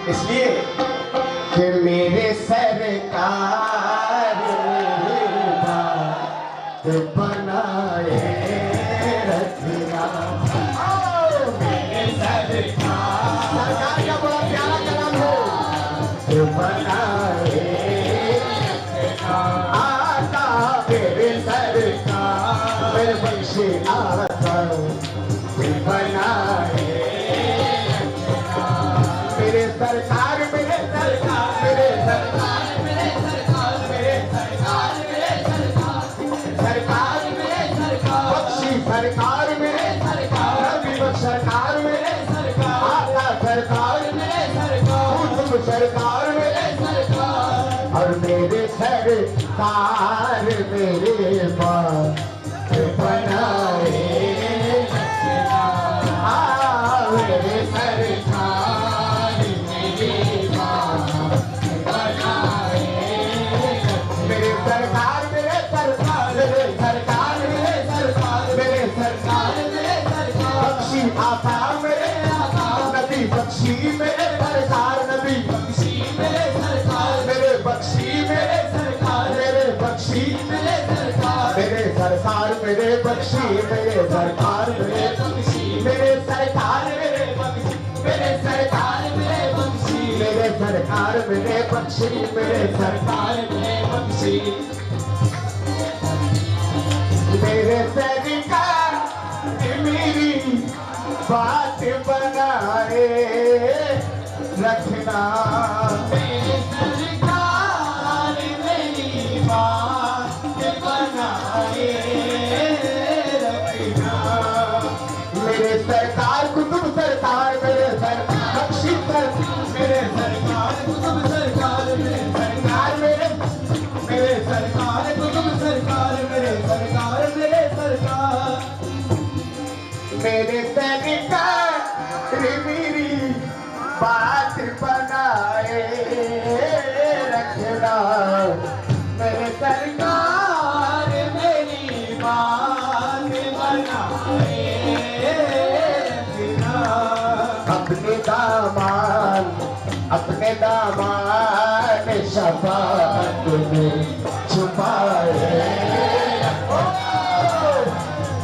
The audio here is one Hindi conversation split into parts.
इसलिए कि मेरे सरकार बात बनाए रखना। मेरे सरकार का बड़ा प्यारा कलाम है, बनाए रखना। आता मेरे सरकार मेरे बख्शे आता बनाए रखना। मेरे सरकार मेरे सरकार मेरे सरकार मेरे सरकार मेरे सरकार मेरे सरकार सरकार मेरे सरकार बख्शी सरकार मेरे सरकार रवि सरकार मेरे सरकार आता सरकार मेरे सरकार तुम सरकार मेरे सरकार और मेरे सरकार मेरे पास बनाए रखना। मेरे सरकार मेरे पास बनाए रखना। मेरे सरकार मेरे सरकार मेरे सरकार मेरे सरकार मेरे सरकार मेरे सरकार बख्शी आता मेरे आता नबी बख्शी मेरे सरकार नबी बख्शी मेरे सरकार मेरे बख्शी मेरे सरकार मेरे बख्शी मेरे सरकार मेरे सरकार मेरे बख्शी मेरे सरकार मेरे बख्शी मेरे सरकार मेरे बख्शी मेरे सरकार मेरे बख्शी मेरे सरकार मेरे बख्शी मेरे सरकार मेरे बख्शी मेरे सरकार मेरी बात बनाए रखना। मेरे सरकार मेरी बात बनाए रखना। मेरे सरकार कुतुब सरकार मेरे सरकार बख्शी मेरे सरकार कुतुब सरकार मेरे सरकार मेरे सरकार कुतुब सरकार मेरे सरकार मेरे सरकार मेरे सरकार मेरी बात बनाए रखना। मेरे सरकार मेरी बात बनाए रखना। अपने दामान शफाअत में छुपाए रखो।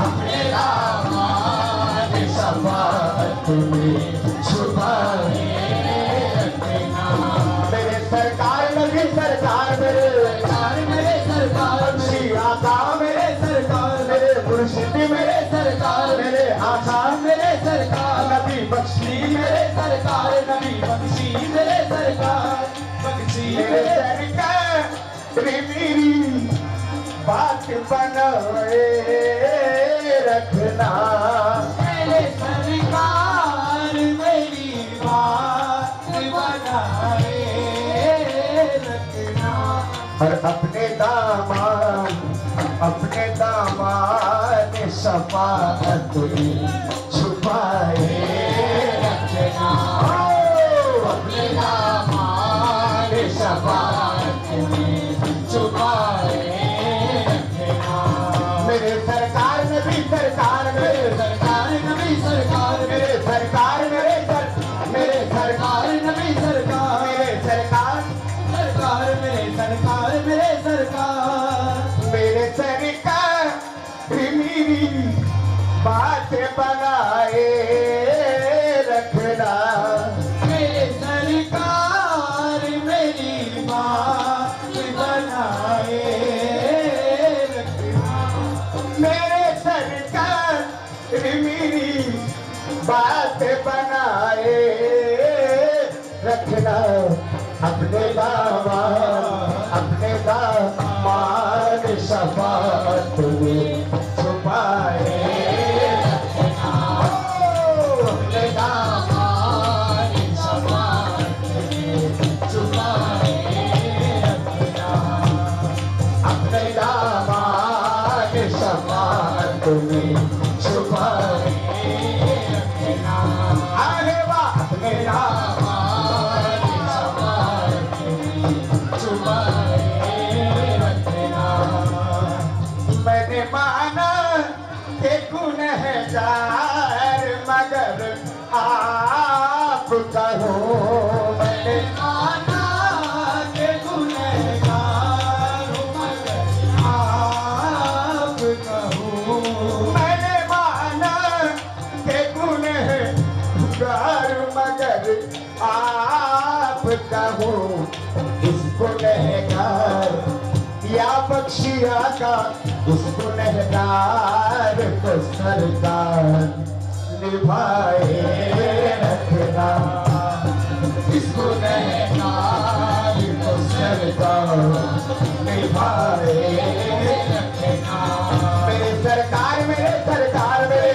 अपने दामान शफाअत में छुपाए रखना। मेरे सरकार नबी सरकार मेरे सरकार मेरे सरकार बख्शी आका मेरे सरकार मेरे मुर्शिद मेरे सरकार मेरे आका मेरे सरकार नबी बख्शी मेरे सरकार नबी बख्शी मेरे सरकार बख्शी मेरे सरकार मेरी बात बनाए रखना। मेरे सरकार मेरी बात बनाए रखना। और अपने दामान शफाअत में छुपाए रखना। अपने दामान शफाअत में छुपाए रखना। मेरे सरकार नबी सरकार मेरे सरकार नबी सरकार मेरे सरकार मेरे सरकार नबी सरकार मेरे सरकार सरकार मेरे सरकार मेरे सरकार मेरे सरकार मेरी बात बनाए रखना। मेरे सरकार मेरी बात बनाए रखना। मेरे सरकार मेरी बात बनाए रखना। अपने दामान शफाअत में छुपाए रखना। अपने दामान शफाअत में छुपाए रखना। अपने दामान शफाअत में छुपाए रखना। अरे वाह अपने दामान शफाअत में छुपाए रखना। मैंने माना कि गुनहगार मगर आप कहो मैं आप कहूँ इसको नहगार या बख्शिया का इसको नहगार को सरकार निभाए रखना इसको नहगार को सरकार निभाए रखना मेरे सरकार मेरे सरकार मेरे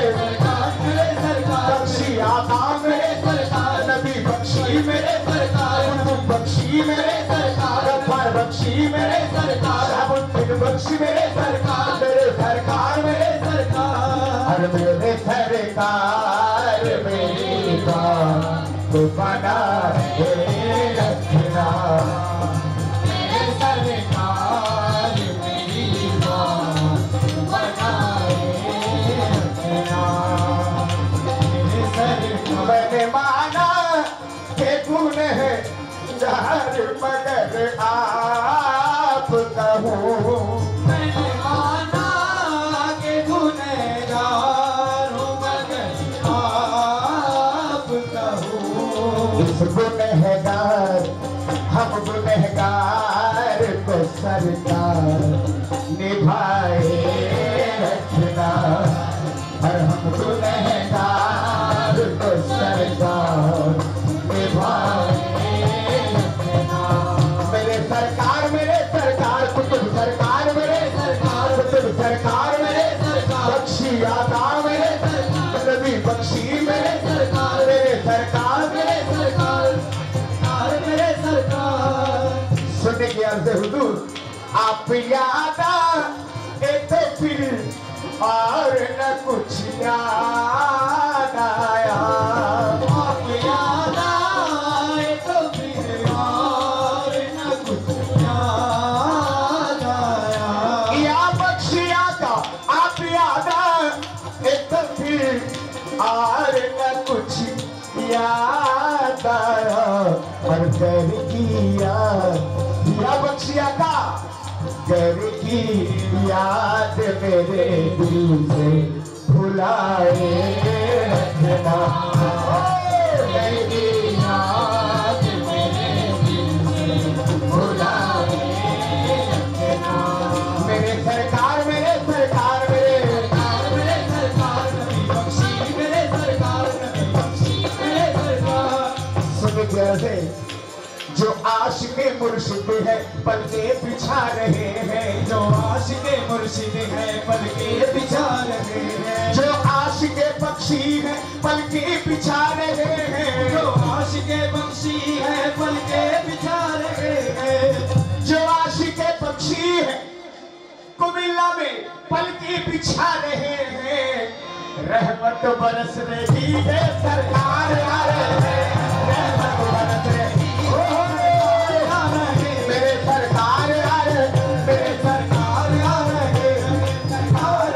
बख्शी आका मेरे सरकार नबी बख्शी मेरे सरकार बख्शी मेरे सरकार गफ्फार बख्शी मेरे सरकार अबुद्दीन बख्शी मेरे सरकार मेरे सरकार और मेरे सरकार मेरी बात बना के रखना मेरे सरकार मेरी बात बना के रखना मैंने माना के गुण है जार मगर आप कहूँ मैंने माना के गुनहगार मगर आप कहूँ इस गुनहगार हम गुनहगार को सरकार निभाए रखना और हम गुनहगार को सरकार निभाए रखना मेरे सरकार कुतुब सरकार मेरे सरकार कुतुब सरकार मेरे सरकार बख्शी आका मेरे सरकार नबी बख्शी मेरे सरकार मेरे सरकार मेरे सरकार मेरे सरकार सुनने की अर्ज़ है हुजूर आप याद आए तो फिर और न कुछ याद आया आप याद आए तो फिर और न कुछ याद आया या बख्शिया का आप याद आए तो फिर और न कुछ याद आया और कर किया या बख्शिया का घर की याद मेरे दिल से भुलाए रखना मेरी याद मेरे दिल से भुलाए रखना मेरे सरकार मेरे सरकार मेरे सरकार नबी बख्शी मेरे सरकार नबी बख्शी मेरे सरकार सुन कैसे जो आशिक़े मुर्शिद है पलके बिछा रहे हैं जो आशिक़े मुर्शिद है पलके बिछा रहे हैं जो आशिक़े बख्शी है पलके बिछा रहे हैं जो आशिक़े बख्शी है पलके बिछा रहे हैं जो आशिक़े बख्शी है कुमिल्ला में पलके बिछा रहे हैं रहमत बरस रही है सरकार आ रहे हैं रहमत बरस रही मेरे सरकार आ रहे मेरे सरकार आ रहे मेरे सरकार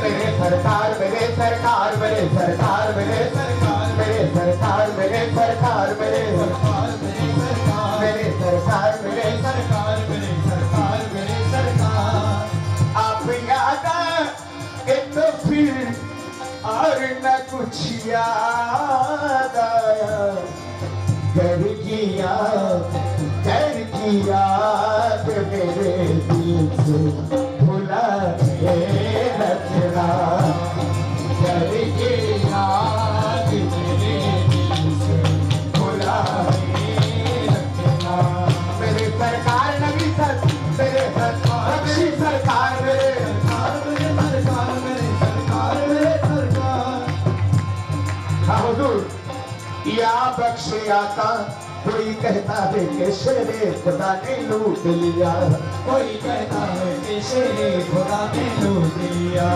मेरे सरकार मेरे सरकार मेरे सरकार मेरे सरकार मेरे सरकार मेरे सरकार मेरे सरकार मेरे सरकार मेरे सरकार मेरे सरकार मेरे सरकार आप याद आए तो फिर और न कुछ याद आया कर किया मेरे दिल से भुलाए रखना कर किया मेरे दिल से भुलाए रखना मेरे सरकार नबी सर मेरे सरकार बख्शी सरकार मेरे सरकार मेरे सरकार मेरे सरकार मेरे सरकार हाँ हुजूर या बख्शिया का कोई कहता है कि शेरे खुदा ने लूट लिया कोई कहता है कि शेरे खुदा ने लूट लिया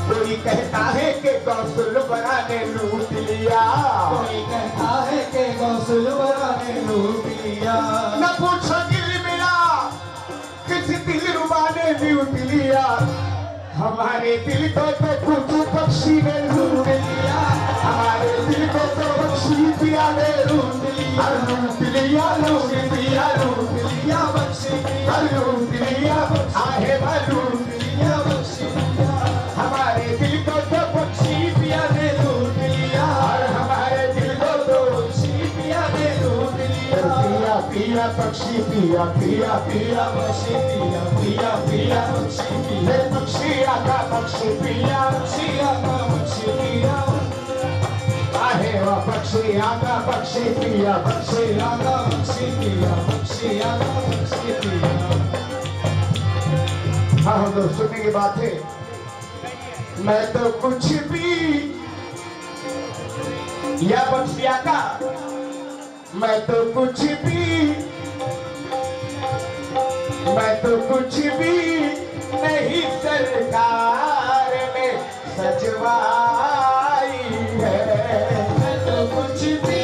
कोई कहता है कि गौसुल बरा ने लूट लिया कोई कहता है कि गौसुल बरा ने लूट लिया न पूछो दिल मेरा किसी दिल रुबा ने लूट लिया हमारे दिल को तो कुतुब बख्शी ने लूट लिया हमारे दिल को तो बख्शी पिया ने लूट लिया लूट लिया बख्शी लूट लिया आहे लूट लिया बख्शी हमारे दिल को तो बख्शी पिया ने लूट लिया और पिया पक्षी पिया पिया पिया पक्षी पिया पिया पिया पक्षी पिया पक्षी आका पक्षी पिया पक्षी आका पक्षी पिया आहे वा पक्षी आका पक्षी पिया पक्षी आका पक्षी पिया पक्षी आका पक्षी पिया। हाँ हम लोग सुनने की बात है। मैं तो कुछ भी या पक्षी आका मैं तो कुछ भी नहीं सरकार में सजवाई है। मैं तो कुछ भी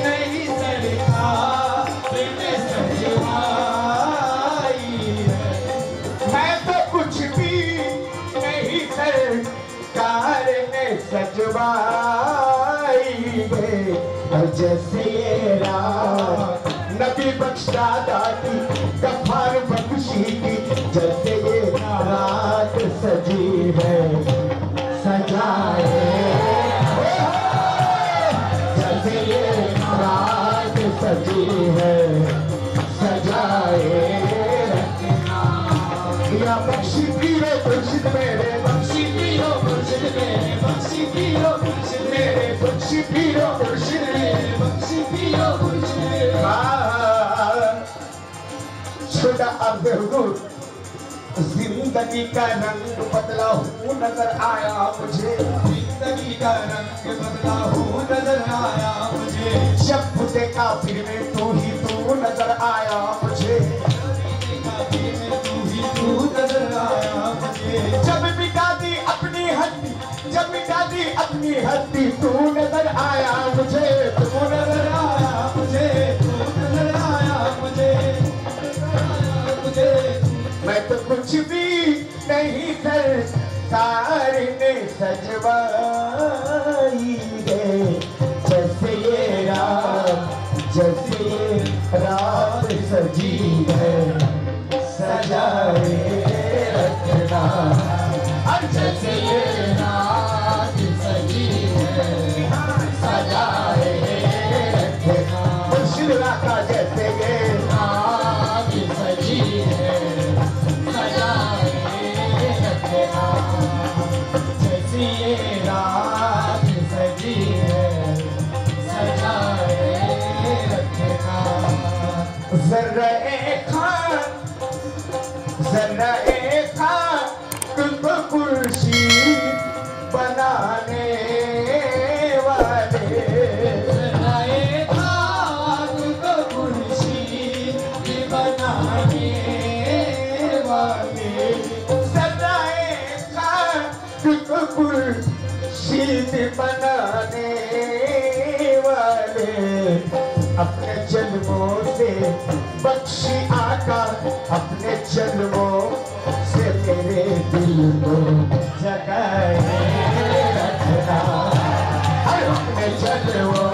नहीं सरकार में सजवाई है। मैं तो कुछ भी नहीं सरकार में सजवाई है। जैसे ये रात नबी बख्शा दादी गफ्फार बख्शी की जैसे ये रात सजी है सजाए जैसे ये रात सजी है सजाए या बख्शी पीरो मुर्शिद मेरे बख्शी पीरो मुर्शिद मेरे बख्शी पीरो मुर्शिद मेरे बख्शी पीरो मुर्शिद मेरे बख्शी पीरो मुर्शिद मेरे। छोटा अर्ज़ हुजूर जिंदगी का रंग बदला हूँ नजर आया मुझे। जिंदगी का रंग बदला हूँ नजर आया मुझे। जब देखा फिर में तू ही तू नजर आया मुझे। जब मिटा दी अपनी हस्ती जब मिटा दी अपनी हस्ती तू नजर आया मुझे। तू नजर आया मुझे तू नजर आया मुझे मुझे। मैं तो कुछ भी नहीं सरकार ने सजवाई है। जैसे ये रात सजी है सजाए रखना। जैसे ये रात सजी है सजाए रखना। मुर्शिद राका जैसे ये रात सजी है सजाए रखना। जैसे ये रात सजी है सजाए रखना। जर्रा तुमको कुर्सी बनाने वाले। तुमको कुर्सी बनाने वाले। तुमको कुर्सी बनाने वाले। अपने जन्मों से बख्शी आका अपने जन्मों से तेरे दिल को जगाए रखना। अपने जन्मों